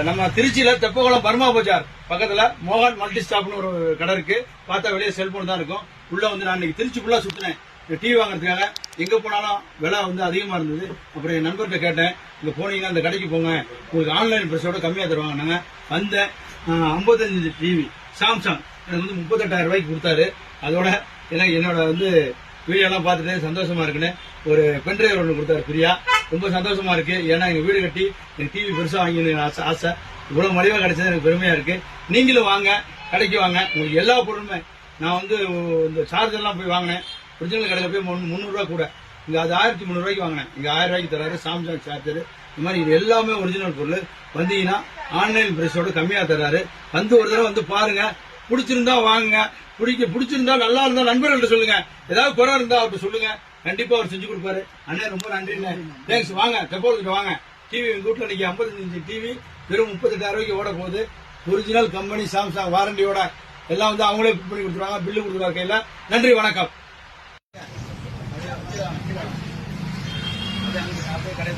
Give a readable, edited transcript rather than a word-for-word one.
நம்ம திருச்சியில தெப்பகுளம் பர்மா பஜார் பக்கத்துல மோகன் மல்டி ஸ்டாப்னு ஒரு கடை இருக்கு. பார்த்தா வெளியே செல்போன் தான் இருக்கும். உள்ள வந்து நான் இன்னைக்கு திருச்சி ஃபுல்லா சுத்தினேன் டிவி வாங்குறதுக்காக. எங்க போனாலும் விலை வந்து அதிகமா இருந்தது. அப்புறம் என் நண்பர்கிட்ட கேட்டேன், இங்க போனீங்கன்னா அந்த கடைக்கு போங்க, உங்களுக்கு ஆன்லைன் பிரைஸோட கம்மியா தருவாங்க. நாங்க வந்த 55 டிவி சாம்சங் எனக்கு வந்து 38,000 ரூபாய்க்கு கொடுத்தாரு. அதோட என்னோட வந்து வீடியோ எல்லாம் பார்த்துட்டு சந்தோஷமா இருக்குன்னு ஒரு பென்ட்ரைவர் ஒன்று கொடுத்தாரு பிரியா. ரொம்ப சந்தோஷமா இருக்கு. ஏன்னா எங்க வீடு கட்டி எனக்கு டிவி பெருசா வாங்கி ஆசை. இவ்வளவு மலிவா கிடைச்சது எனக்கு பெருமையா இருக்கு. நீங்களும் வாங்க, கடைக்கு வாங்க. உங்களுக்கு எல்லா பொருளுமே நான் வந்து இந்த சார்ஜர் எல்லாம் போய் வாங்கினேன். ஒரிஜினல் கடையில் போய் 300 ரூபாய் கூட. இங்க அது 1300 ரூபாய்க்கு வாங்கினேன். இங்க 1000 ரூபாய்க்கு தராரு சாம்சங் சார்ஜர். இந்த மாதிரி இது எல்லாமே ஒரிஜினல் பொருள். வந்தீங்கன்னா ஆன்லைன் பிரைஸோட கம்மியா தராரு. வந்து ஒரு தடவை வந்து பாருங்க. பிடிச்சிருந்தா வாங்குங்க. பிடிச்சிருந்தா நல்லா இருந்தா நண்பர்கள்ட்ட சொல்லுங்க. ஏதாவது குறை இருந்தா அவர்கிட்ட சொல்லுங்க. கண்டிப்பா அவர் செஞ்சு கொடுப்பாரு. அண்ணே ரொம்ப நன்றி. தேங்க்ஸ். வாங்க தெப்பகுளத்துக்கு வாங்க. டிவி எங்க வீட்டுல இன்னைக்கு 55 டிவி வெறும் 38,000 ரூபாய்க்கு ஓட போகுது. ஒரிஜினல் கம்பெனி சாம்சங் வாரண்டியோட எல்லாம் வந்து அவங்களே பிட் பண்ணி கொடுத்துருவாங்க. பில்லு கொடுத்துருவாங்க கையில. நன்றி, வணக்கம். கடை